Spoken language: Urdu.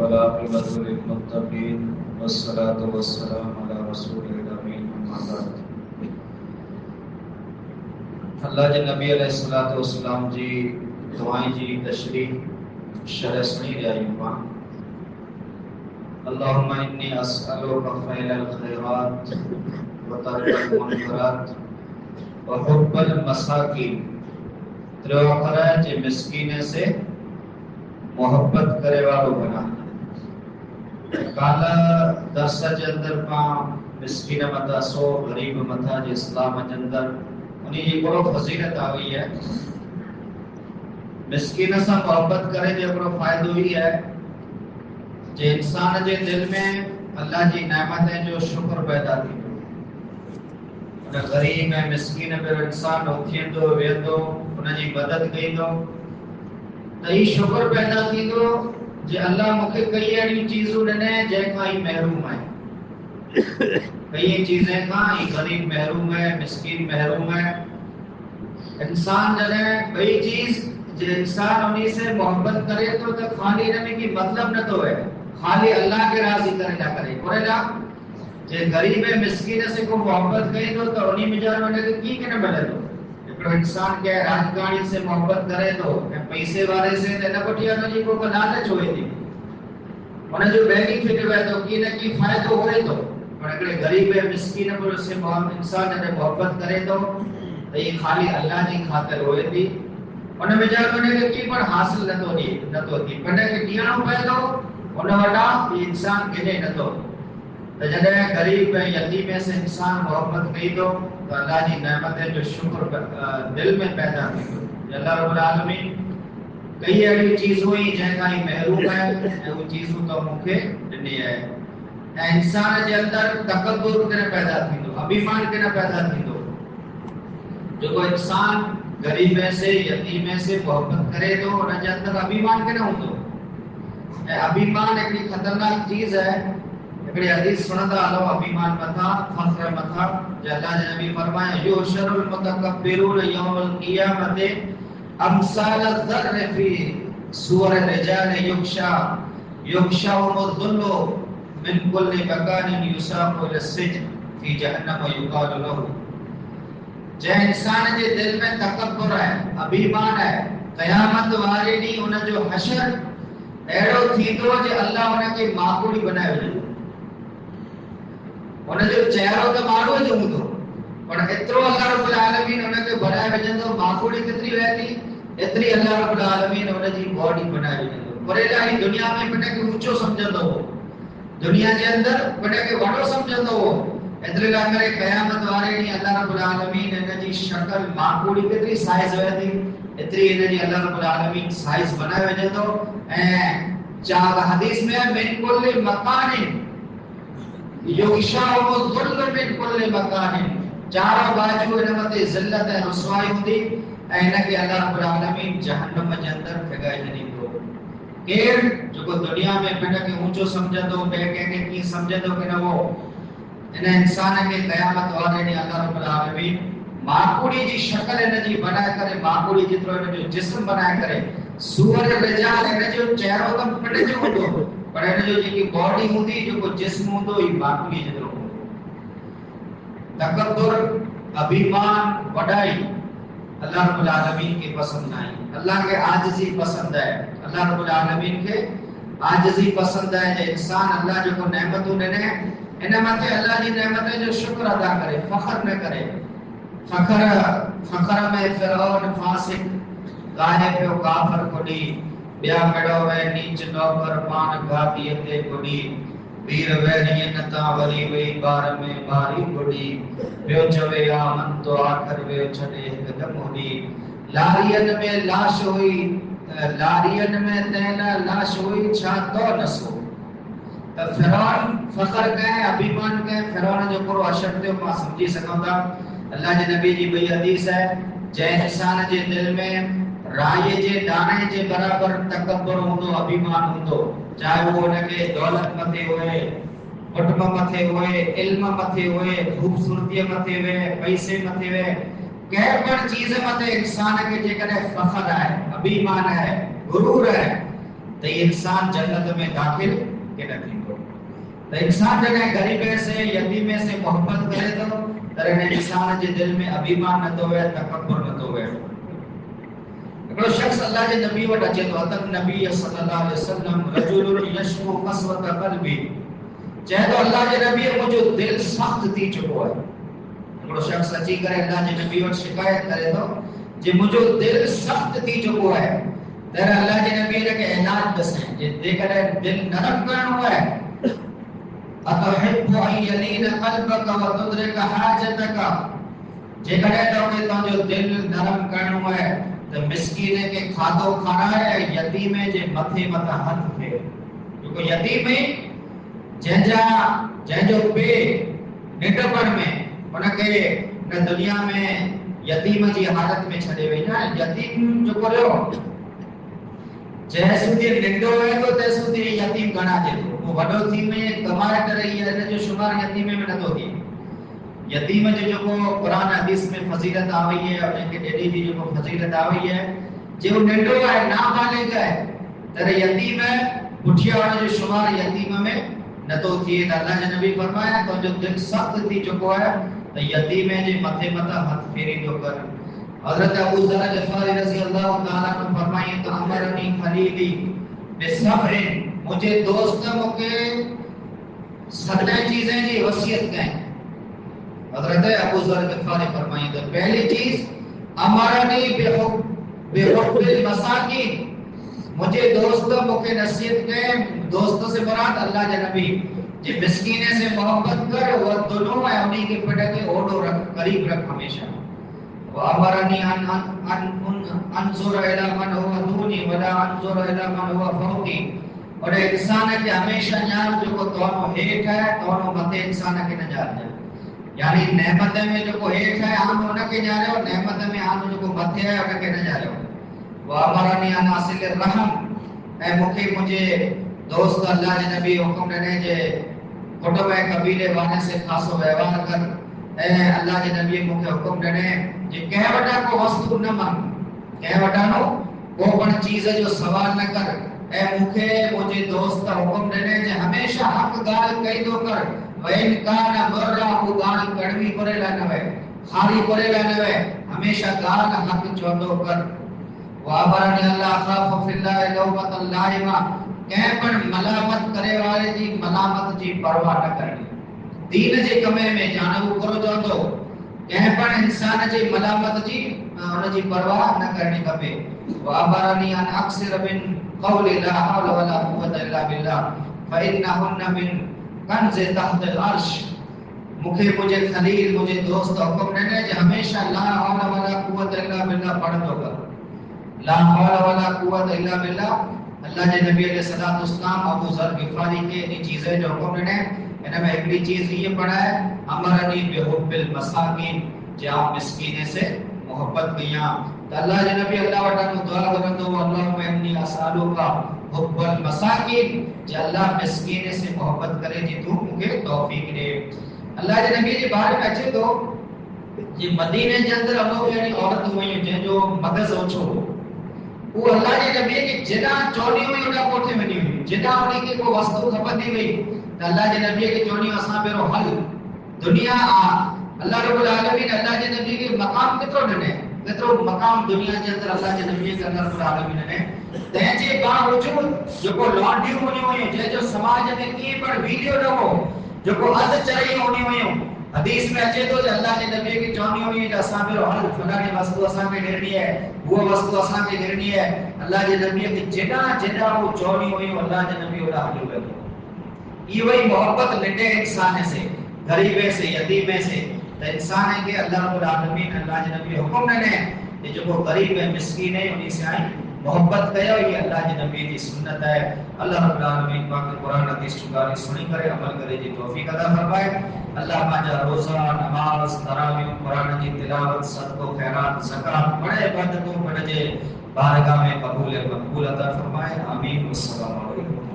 والعاقبۃ للمتقین والصلاة والسلام علی رسول الامین اما بعد۔ اللہ جے نبی علیہ الصلوۃ والسلام جی دعائیں جی تشریح شرح سنی رہی ہوں۔ اللہم انی اسألک فعل الخیرات وترک المنکرات وحب المساکین۔ تیرو آخر ہے جے مسکینے سے محبت کرے والو بنا۔ کالا درس کے اندر پاں مسکین متا سو غریب متا جے اسلام کے اندر انہی جی بڑو فضیلت آئی ہے۔ مسکین سے محبت کرے جو بڑو فائدہ ہی ہے جے انسان جے دل میں اللہ جی نعمتیں جو شکر پیدا تھی۔ غریب ہے مسکین پہ انسان اٹھیندو ویندو ان جی مدد کیندو تو یہ شکر پیدا تھیندو جے اللہ مکھے کئی ایڑی چیزوں ڈنے جے کھائی محروم ہے۔ کئی چیزیں کھائی غریب محروم ہے، مسکین محروم ہے۔ انسان جنے کئی چیز جے انسان انہی سے محبت کرے تو خالی رہنے کی مطلب نہ تو ہے، خالی اللہ کے راضی کرے نہ کرے کرے نا۔ جے غریب مسکین سے کو محبت کئی تو انہی مجال ہونے کے کی کنے ملے تو انسان کے راجگانی سے محبت کرے تو پیسے والے سے نہ بٹیا نہ جی کو لالچ ہوئے تھی انہیں جو بینیفٹ ہوئے تو کی نہ کی فائدہ ہوئے تو اگر غریب مسکین پر سے انسان نے محبت کرے تو یہ خالی اللہ کی خاطر ہوئے تھی انہیں مجال ہونے کے کی پر حاصل نہ تو تھی پڑھنے کے دیانوں پہ تو انہیں وڈا یہ انسان گنے نہ تو جب غریب یتیم سے انسان محبت کی تو اللہ کی نعمتیں جو شکر دل میں پیدا کی اللہ رب العالمین کئی ایسی چیز ہوئی جن کا ہی محروم ہے وہ چیزوں تو مکھے ڈنی ہے۔ انسان کے اندر تکبر کنے پیدا تھی تو ابھیمان کنے پیدا تھی تو جو انسان غریب سے یتیم سے محبت کرے تو ان کے اندر ابھیمان کنے ہوں تو ابھیمان ایک خطرناک چیز ہے۔ ایک حدیث سنتا ہلو ابھیمان متھا فخر متھا جو اللہ نے نبی فرمایا یحشر المتکبرون یوم القیامت امثال الذر فی صور الرجال یغشاهم الذل من کل مکان یساق الى السجن فی جہنم یقال له۔ جے انسان کے دل میں تکبر ہے ابھیمان ہے قیامت والے ڈی ان جو حشر اڑو تھیندو جے اللہ ان کے معقولی بنائے وجے ان جو چہرو تو مارو جو ہوں پر اترو اللہ رب العالمین ان کے بنائے وجندو معقولی کتری رہتی اتری اللہ رب العالمین ان کی باڈی بنائے وجندو پر الہی دنیا میں بنے کے اونچو سمجھندو ہو دنیا کے اندر بنے کے وڈو سمجھندو ہو اترے لا کرے قیامت والے ڈی اللہ رب العالمین ان کی شکل معقولی کتری سائز ہوتی اتری ان کی اللہ رب العالمین سائز بنائے وجندو چاہ حدیث میں من کل مکان یغشاهم الذل من کل مکان چاروں باجو نعمت ذلت رسوائی ہوتی ان کے اللہ رب العالمین جہنم کے اندر پھگائے نہیں تو کیر جو کو دنیا میں بنا کے اونچو سمجھے تو بے کے کی سمجھے تو کہ نہ وہ ان انسان کے قیامت والے نے اللہ رب العالمین معقولی جی شکل ان جی بنائے کرے معقولی جترو ان جو جسم بنائے کرے سور رجال ان جو چہرو کم پڑے جو ہو پر ان جو جی باڈی ہوندی جو کو جسم ہوندو یہ معقولی جترو تکبر ابھیمان وڈائی اللہ رب العالمین کے پسند نہیں۔ اللہ کے عاجزی پسند ہے اللہ رب العالمین کے عاجزی پسند ہے جو انسان اللہ جو کو نعمتوں نے انعامات اللہ کی نعمتیں جو شکر ادا کرے فخر نہ کرے فخر میں فرعون فاسق گاہے پہ کافر کھڑی بیا کڑو ہے نیچ نوکر پان گھاتیتے کھڑی پیر ویری نتا وری وی بار میں باری کھڑی بیو چوے آمن تو آخر بیو چھڑے قدم ہوئی لارین میں لاش ہوئی لارین میں تینا لاش ہوئی چھا تو نسو فرعون فخر کہیں ابھیمان کہیں فرعون جو کرو اشرتے ہو ماں سمجھی سکوں گا اللہ جے نبی جی بھئی حدیث ہے جے انسان جے دل میں رائے جے دانے جے برابر تکبر ہوندو ابھیمان ہوندو چاہے وہ ان کے دولت متے ہوئے کٹب متے ہوئے علم متے ہوئے خوبصورتی متے ہوئے پیسے متے ہوئے کہہ پر چیز متے انسان کے جے کرے فخر ہے ابھیمان ہے غرور ہے تو یہ انسان جنت میں داخل کے نہ تھیندو. تو انسان جگہ غریبے سے یتیمے سے محبت کرے تو ترنے انسان جے دل میں ابیمان نہ تو ہے تکبر نہ تو ہے. ایک شخص اللہ کے نبی وٹ اچے تو اتن نبی صلی اللہ علیہ وسلم رجل یشکو قسوت قلبی چاہے تو اللہ کے نبی مجھے دل سخت تھی چکو ہے. ایک شخص اچھی کرے اللہ کے نبی وٹ شکایت کرے تو جے مجھے دل سخت تھی چکو ہے تیرا اللہ کے نبی نے کہ علاج دسیں جے دے کرے دل نرم کرنا ہے. اتحب ان یلین قلبک وتدرک حاجتک جے کرے تو کہ تو جو دل نرم کرنا ہے تو مسکینے کے کھادو کھانا ہے یتیمے جے متھے متا ہاتھ تھے کیونکہ یتیمے جنجا پے نٹپن میں ان کے نہ دنیا میں یتیم جی حالت میں چھڑے وئی نا. یتیم جو کرو جیسے دی ننڈو ہے تو تیسو دی یتیم گنا جے وہ وڈو تھی میں کمائے کر رہی ہے جو شمار یتیمے میں نہ تو دی. یتیم جو کو قرآن حدیث میں فضیلت آوئی ہے اور ان کے ڈیڈی دی جو کو فضیلت آوئی ہے جو ننڈو ہے نابالغ ہے تیرے یتیم ہے پٹھیا والا جو شمار یتیم میں نہ تو تھی. اللہ نے نبی فرمایا تو جو دل سخت تھی چکو ہے تو یتیم ہے جو متھے متا ہاتھ پھیری تو کر. حضرت ابو ذر غفاری رضی اللہ تعالیٰ عنہ فرمائیں تو امرنی خلیلی بصبر مجھے دوست مکے سدائیں چیزیں جی وصیت کہیں. حضرت ابو ذر غفاری فرمائیں تو پہلی چیز امرنی بحب المساکین مجھے دوست مکے نصیحت کہیں. دوستوں سے مراد اللہ کے نبی جی مسکینے سے محبت کر وہ دونوں ہے انہی کے پڑے کے اوڑو رکھ قریب رکھ ہمیشہ. وَأَمَرَنِي أَنْ أَنْظُرَ إِلَى مَنْ هُوَ دُونِي وَلَا أَنْظُرَ إِلَى مَنْ هُوَ فَوْقِي اور انسان ہے کہ ہمیشہ جان جو کو دونوں ہیٹ ہے دونوں متے انسان کے نہ جان جائے. یعنی نعمت میں جو کو ہیٹ ہے ہم انہ کے جا رہے ہو نعمت میں ہم جو کو متے ہے انہ کے نہ جا رہے ہو. وَأَمَرَنِي أَنْ أَصِلَ الرَّحْمَ اے مکھی مجھے دوست اللہ نے نبی حکم نے جے کٹب قبیلے وانے سے خاص ویوہار کر. اے اللہ کے نبی مکھے حکم دینے جے کہہ وٹا کو وستو نہ مانگ کہہ وٹا نو وہ بڑ چیز جو سوال نہ کر. اے مکھے مجھے دوست حکم دینے جے ہمیشہ حق گال کہی دو کر وین کان مرا وہ گال کڑوی کرے لانا ہے خاری کرے لانا ہے ہمیشہ گال حق چوندو کر. وابرنی اللہ خاف فی اللہ لومت اللائمہ کہیں پر ملامت کرے والے جی ملامت جی پرواہ نہ کرنی. دین جے کمے میں جانو کرو جو تو کہیں پر انسان جے ملامت جی ان جی پرواہ نہ کرنی کپے. وابرنی ان اکثر من قول لا حول ولا قوت الا باللہ فانہن من کنز تحت العرش مکھے مجھے خلیل مجھے دوست حکم دینے جے ہمیشہ لا حول ولا قوت الا باللہ پڑھ دو کر. لا حول ولا قوت الا باللہ اللہ کے نبی علیہ الصلوۃ والسلام ابو ذر غفاری کے ان چیزیں جو حکم دینے انہیں میں اگلی چیز یہ پڑھا ہے امرنی بحب المساکین جہاں مسکینے سے محبت کیاں. تو اللہ کے نبی اللہ وٹانو دعا کرندو اللہم انی اسالو کا حب المساکین جے اللہ مسکینے سے محبت کرے جی تو مجھے توفیق دے. اللہ کے نبی جی بارے میں اچھے تو یہ مدینے کے اندر ہم لوگ یعنی عورت ہوئی جن جو مغز اوچھو وہ اللہ کے نبی کی جنا چونی ہوئی انہا کوٹھے میں نہیں ہوئی جنا انہیں کی کوئی وستو خبر دی ہوئی تو اللہ کے نبی کی چونی اساں پہ رو حل دنیا اللہ رب العالمین اللہ کے نبی کے مقام کترو ننے کترو مقام دنیا کے اندر اللہ کے نبی کے اللہ رب العالمین نے تینجے با وجود جو کو لانڈی ہونی ہوئی جے جو سماج میں کی پر ویڈیو رہو جو کو عد چاہیے ہونی ہوئی حدیث میں اچھے تو اللہ کے نبی کی چونی ہوئی ہے اساں پہ رو حل فلانی وستو اساں پہ ڈھرنی ہے وہ وستو اساں پہ ڈھرنی ہے اللہ کے نبی کی جنا وہ چونی ہوئی اللہ کے نبی اللہ حل ہوئے. یہ وہی محبت نڈے انسان سے غریبے سے یتیمے سے تو انسان ہے کہ اللہ رب العالمین اللہ کے نبی حکم نے یہ جو وہ غریب ہے مسکین ہے انہیں سے آئیں محبت کیا یہ اللہ کے نبی کی سنت ہے. اللہ رب العالمین پاک قرآن حدیث چنگاری سنی کرے عمل کرے جی توفیق عطا فرمائے. اللہ پانچا روزہ نماز تراویح قرآن کی تلاوت صدقہ خیرات زکات بڑے عبادتوں بڑے بارگاہ میں قبول مقبول عطا فرمائے. آمین. والسلام علیکم.